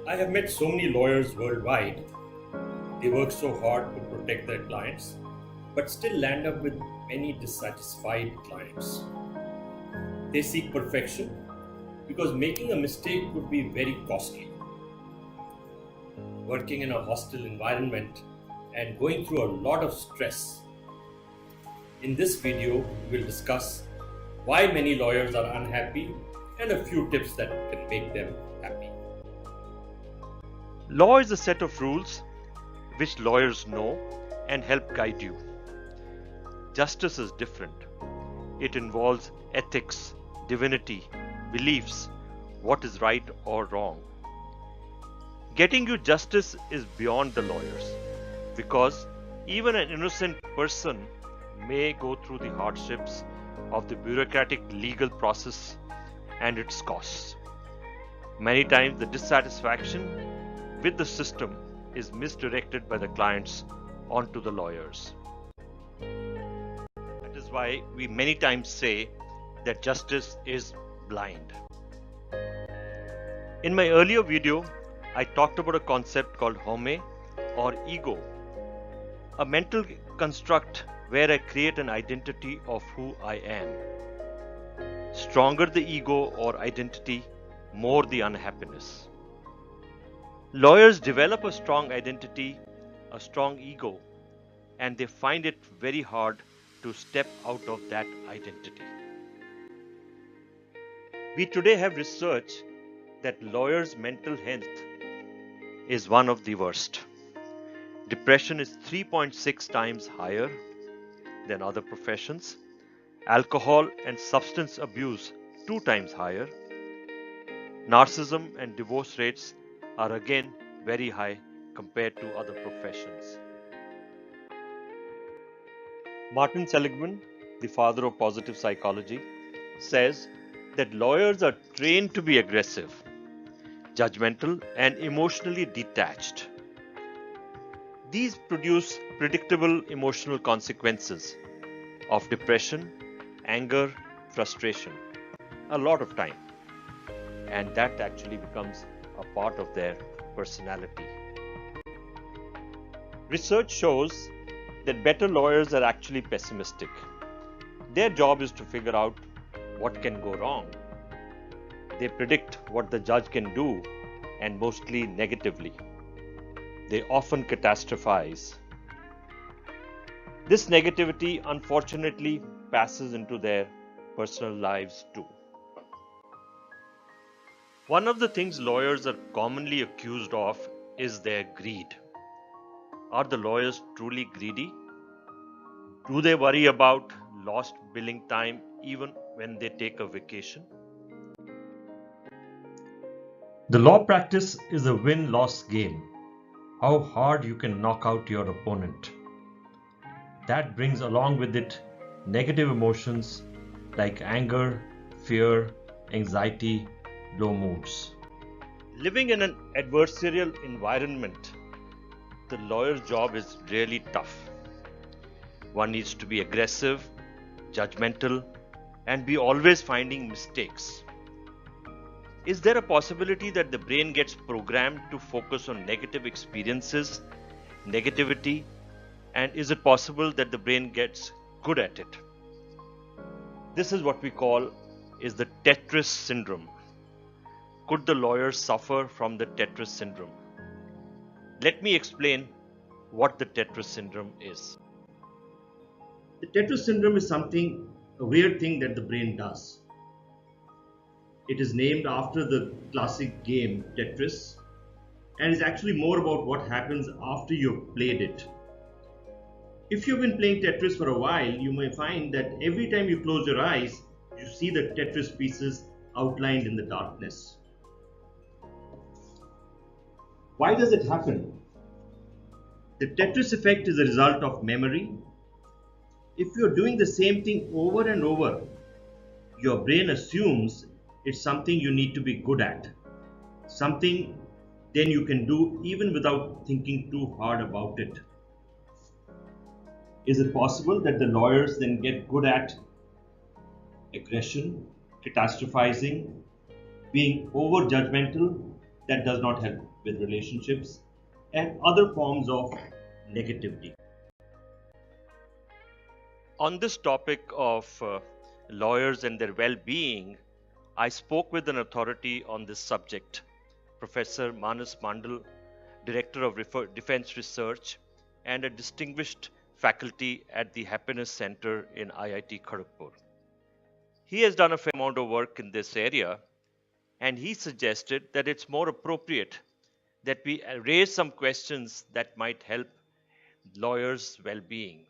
I have met so many lawyers worldwide. They work so hard to protect their clients, but still land up with many dissatisfied clients. They seek perfection because making a mistake could be very costly. Working in a hostile environment and going through a lot of stress. In this video, we will discuss why many lawyers are unhappy and a few tips that can make them happy. Law is a set of rules which lawyers know and help guide you. Justice is different. It involves ethics, divinity, beliefs, what is right or wrong. Getting you justice is beyond the lawyers because even an innocent person may go through the hardships of the bureaucratic legal process and its costs. Many times the dissatisfaction with the system is misdirected by the clients onto the lawyers. That is why we many times say that justice is blind. In my earlier video, I talked about a concept called home or ego, a mental construct where I create an identity of who I am. Stronger the ego or identity, more the unhappiness. Lawyers develop a strong identity, a strong ego, and they find it very hard to step out of that identity. We today have research that lawyers' mental health is one of the worst. Depression is 3.6 times higher than other professions. Alcohol and substance abuse 2 times higher. Narcissism and divorce rates are again very high compared to other professions. Martin Seligman, the father of positive psychology, says that lawyers are trained to be aggressive, judgmental, and emotionally detached. These produce predictable emotional consequences of depression, anger, frustration, a lot of time. And that actually becomes a part of their personality. Research shows that better lawyers are actually pessimistic. Their job is to figure out what can go wrong. They predict what the judge can do, and mostly negatively. They often catastrophize. This negativity unfortunately passes into their personal lives too. One of the things lawyers are commonly accused of is their greed. Are the lawyers truly greedy? Do they worry about lost billing time even when they take a vacation? The law practice is a win-loss game. How hard you can knock out your opponent. That brings along with it negative emotions like anger, fear, anxiety, low moods. Living in an adversarial environment, the lawyer's job is really tough. One needs to be aggressive, judgmental, and be always finding mistakes. Is there a possibility that the brain gets programmed to focus on negative experiences, negativity, and is it possible that the brain gets good at it? This is what we call is the Tetris Syndrome. Could the lawyer suffer from the Tetris Syndrome? Let me explain what the Tetris Syndrome is. The Tetris Syndrome is a weird thing that the brain does. It is named after the classic game Tetris and is actually more about what happens after you've played it. If you've been playing Tetris for a while, you may find that every time you close your eyes, you see the Tetris pieces outlined in the darkness. Why does it happen? The Tetris effect is a result of memory. If you're doing the same thing over and over, your brain assumes it's something you need to be good at, something then you can do even without thinking too hard about it. Is it possible that the lawyers then get good at aggression, catastrophizing, being over judgmental? That does not help with relationships, and other forms of negativity. On this topic of lawyers and their well being, I spoke with an authority on this subject, Professor Manas Mandal, Director of Defense Research and a distinguished faculty at the Happiness Center in IIT Kharagpur. He has done a fair amount of work in this area, and he suggested that it's more appropriate that we raise some questions that might help lawyers' well being.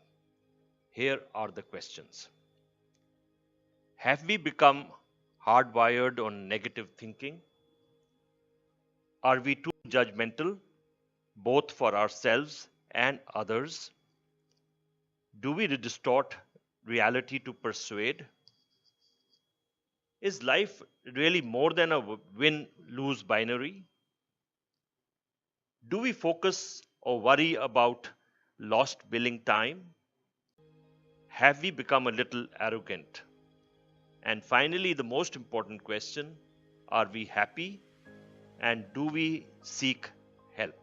Here are the questions. Have we become hardwired on negative thinking? Are we too judgmental, both for ourselves and others? Do we distort reality to persuade? Is life really more than a win-lose binary? Do we focus or worry about lost billing time? Have we become a little arrogant? And finally, the most important question, are we happy and do we seek help?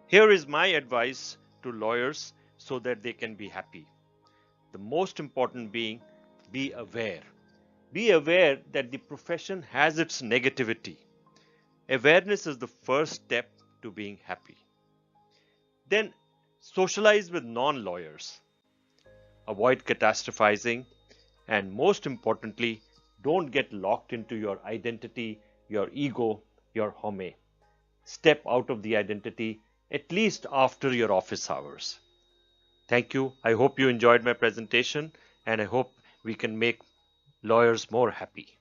Here is my advice to lawyers so that they can be happy. The most important being, be aware. Be aware that the profession has its negativity. Awareness is the first step to being happy. Then socialize with non-lawyers. Avoid catastrophizing, and most importantly, don't get locked into your identity, your ego, your home. Step out of the identity at least after your office hours. Thank you. I hope you enjoyed my presentation, and I hope we can make lawyers more happy.